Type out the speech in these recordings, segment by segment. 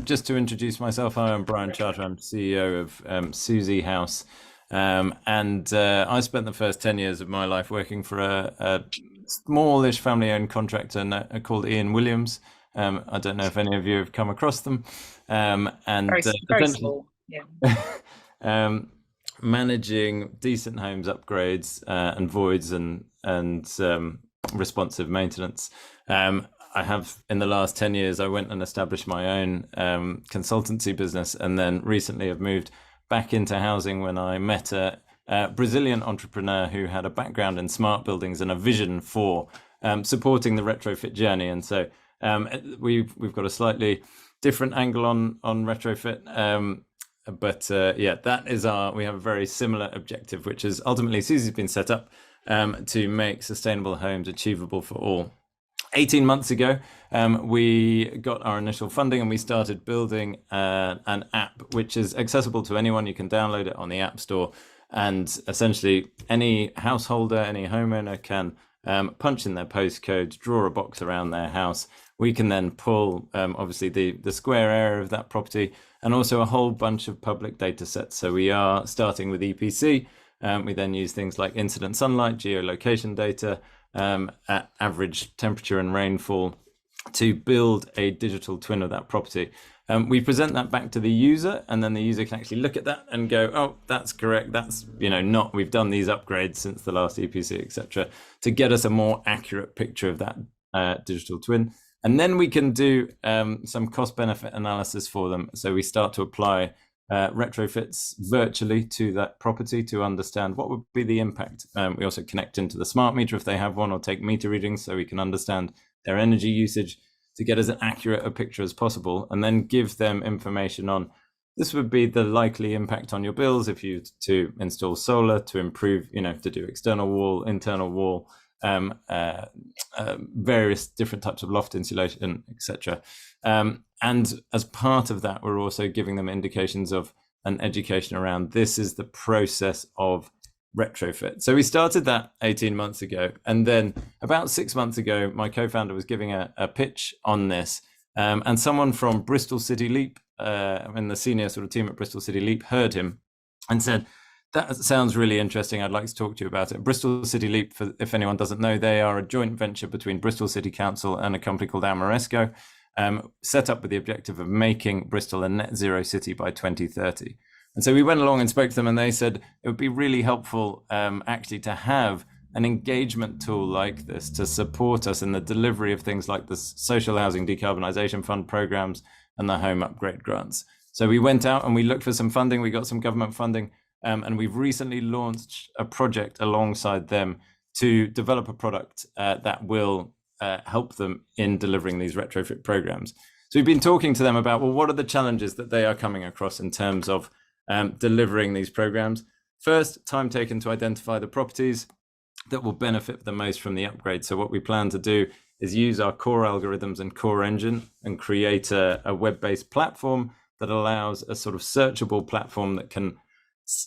Just to introduce myself, I'm Brian Charter. I'm CEO of SuSy House. I spent the first 10 years of my life working for a smallish family-owned contractor called Ian Williams. I don't know if any of you have come across them. Very Essentially, small. Yeah. managing decent homes upgrades and voids and responsive maintenance. I have, in the last 10 years, I went and established my own consultancy business, and then recently have moved back into housing when I met a Brazilian entrepreneur who had a background in smart buildings and a vision for supporting the retrofit journey. And so we've got a slightly different angle on retrofit. Yeah, that is we have a very similar objective, which is ultimately SuSy's been set up to make sustainable homes achievable for all. 18 months ago, we got our initial funding and we started building an app which is accessible to anyone. You can download it on the App Store, and essentially any householder, any homeowner can punch in their postcode, draw a box around their house. We can then pull obviously the square area of that property and also a whole bunch of public data sets. So we are starting with EPC. We then use things like incident sunlight, geolocation data, at average temperature and rainfall to build a digital twin of that property. We present that back to the user, and then the user can actually look at that and go, oh, that's correct. That's, not, we've done these upgrades since the last EPC, etc., to get us a more accurate picture of that digital twin. And then we can do some cost benefit analysis for them. So we start to apply retrofits virtually to that property to understand what would be the impact. We also connect into the smart meter if they have one, or take meter readings so we can understand their energy usage to get as accurate a picture as possible, and then give them information on this would be the likely impact on your bills if you to install solar, to improve, to do external wall, internal wall, various different types of loft insulation, etc. And as part of that, we're also giving them indications of an education around this is the process of retrofit. So we started that 18 months ago. And then about 6 months ago, my co-founder was giving a pitch on this. And someone from Bristol City Leap, in the senior sort of team at Bristol City Leap, heard him and said, that sounds really interesting. I'd like to talk to you about it. Bristol City Leap, if anyone doesn't know, they are a joint venture between Bristol City Council and a company called Amoresco, set up with the objective of making Bristol a net zero city by 2030. And so we went along and spoke to them, and they said it would be really helpful actually to have an engagement tool like this to support us in the delivery of things like the Social Housing Decarbonisation Fund programs and the home upgrade grants. So we went out and we looked for some funding. We got some government funding. And we've recently launched a project alongside them to develop a product that will help them in delivering these retrofit programs. So we've been talking to them about, well, what are the challenges that they are coming across in terms of delivering these programs? First, time taken to identify the properties that will benefit the most from the upgrade. So what we plan to do is use our core algorithms and core engine and create a web-based platform that allows a sort of searchable platform that can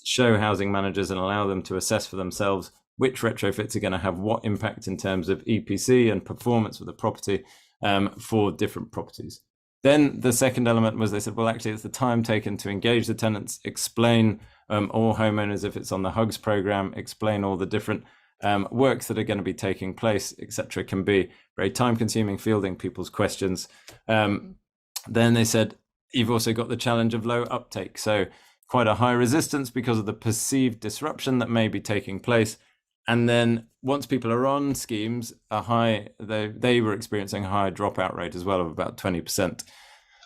show housing managers and allow them to assess for themselves which retrofits are going to have what impact in terms of EPC and performance of the property for different properties. Then the second element was they said, well, actually, it's the time taken to engage the tenants, explain all homeowners, if it's on the HUGS program, explain all the different works that are going to be taking place, etc., can be very time consuming, fielding people's questions. Then they said, you've also got the challenge of low uptake. So quite a high resistance because of the perceived disruption that may be taking place. And then once people are on schemes, they were experiencing a higher dropout rate as well of about 20%.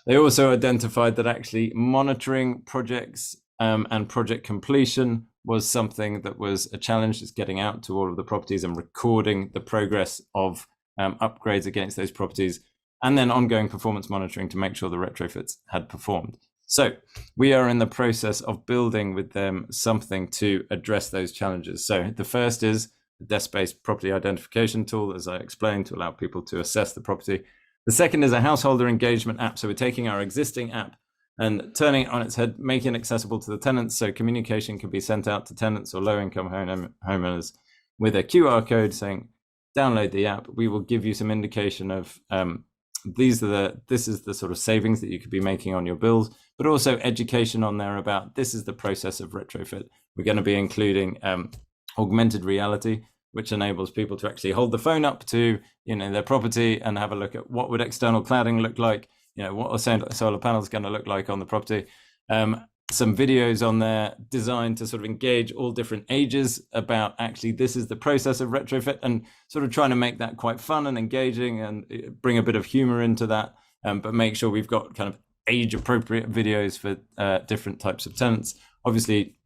They also identified that actually monitoring projects and project completion was something that was a challenge, just getting out to all of the properties and recording the progress of upgrades against those properties, and then ongoing performance monitoring to make sure the retrofits had performed. So we are in the process of building with them something to address those challenges. So the first is a desk-based property identification tool, as I explained, to allow people to assess the property. The second is a householder engagement app. So we're taking our existing app and turning it on its head, making it accessible to the tenants. So communication can be sent out to tenants or low-income homeowners with a QR code saying, download the app. We will give you some indication of this is the sort of savings that you could be making on your bills, but also education on there about this is the process of retrofit. We're going to be including augmented reality, which enables people to actually hold the phone up to their property and have a look at what would external cladding look like, what are solar panels going to look like on the property. Some videos on there designed to sort of engage all different ages about actually this is the process of retrofit, and sort of trying to make that quite fun and engaging and bring a bit of humor into that, but make sure we've got kind of age appropriate videos for different types of tenants. Obviously,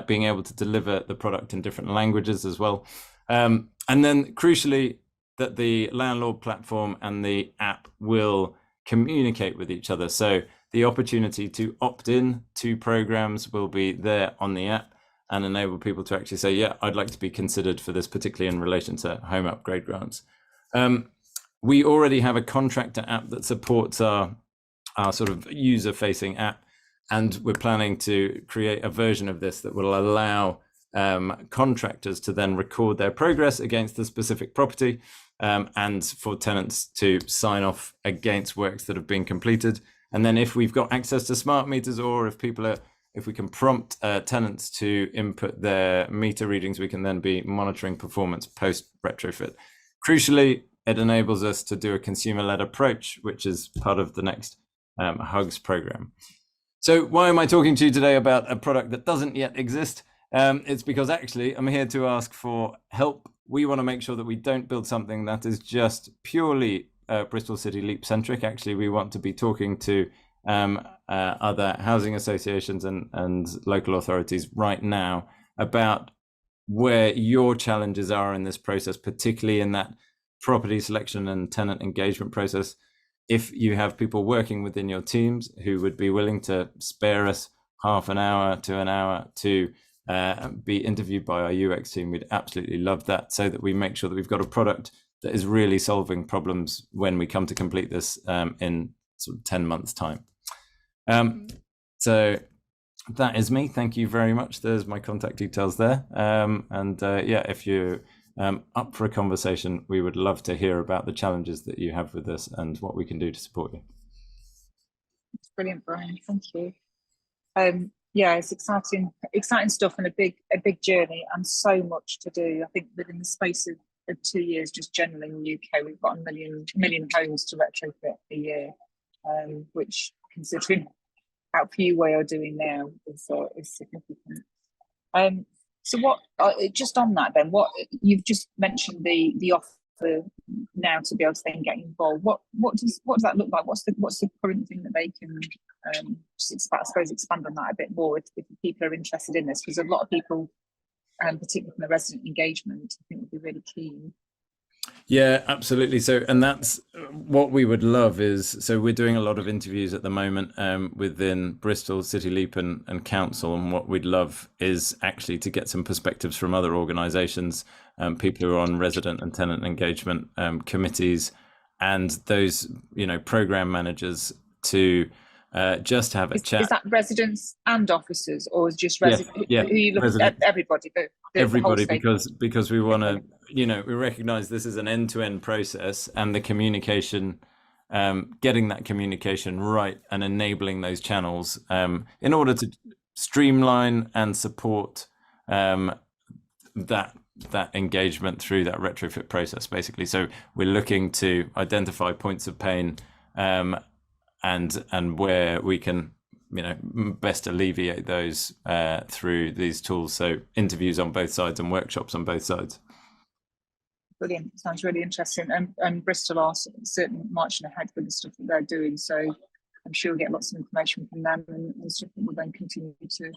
being able to deliver the product in different languages as well. And then crucially, that the landlord platform and the app will communicate with each other. So the opportunity to opt in to programs will be there on the app and enable people to actually say, yeah, I'd like to be considered for this, particularly in relation to home upgrade grants. We already have a contractor app that supports our sort of user-facing app, and we're planning to create a version of this that will allow contractors to then record their progress against the specific property, and for tenants to sign off against works that have been completed. And then if we've got access to smart meters, or if we can prompt tenants to input their meter readings, we can then be monitoring performance post retrofit. Crucially, it enables us to do a consumer-led approach, which is part of the next HUGS program. So why am I talking to you today about a product that doesn't yet exist? It's because actually I'm here to ask for help. We want to make sure that we don't build something that is just purely Bristol City Leap centric. Actually, we want to be talking to other housing associations and local authorities right now about where your challenges are in this process, particularly in that property selection and tenant engagement process. If you have people working within your teams who would be willing to spare us half an hour to an hour to be interviewed by our UX team, we'd absolutely love that, so that we make sure that we've got a product that is really solving problems when we come to complete this in sort of 10 months time. So that is me. Thank you very much. There's my contact details there. Yeah, if you're up for a conversation, we would love to hear about the challenges that you have with this and what we can do to support you. That's brilliant, Brian. Thank you. Yeah, it's exciting stuff, and a big journey, and so much to do. I think within the space of 2 years, just generally in the UK, we've got a million homes to retrofit a year, which, considering how few we are doing now, is significant. So what? Just on that, then, what you've just mentioned the offer now to be able to then get involved. What does that look like? What's the current thing that they can expand on that a bit more if people are interested in this? Because a lot of people, particularly from the resident engagement, I think would be really keen. Yeah, absolutely. So, and that's what we would love is, so we're doing a lot of interviews at the moment within Bristol City Leap and Council, and what we'd love is actually to get some perspectives from other organisations, people who are on resident and tenant engagement committees, and those programme managers to just have a chat. Is that residents and officers, or is just residents? Yeah, who you look at everybody? Everybody, because we want to, we recognise this is an end-to-end process, and the communication, getting that communication right and enabling those channels in order to streamline and support that engagement through that retrofit process, basically. So we're looking to identify points of pain and where we can best alleviate those through these tools. So interviews on both sides and workshops on both sides. Brilliant. Sounds really interesting. And Bristol are certainly marching ahead with the stuff that they're doing. So I'm sure we'll get lots of information from them and stuff that we'll then continue to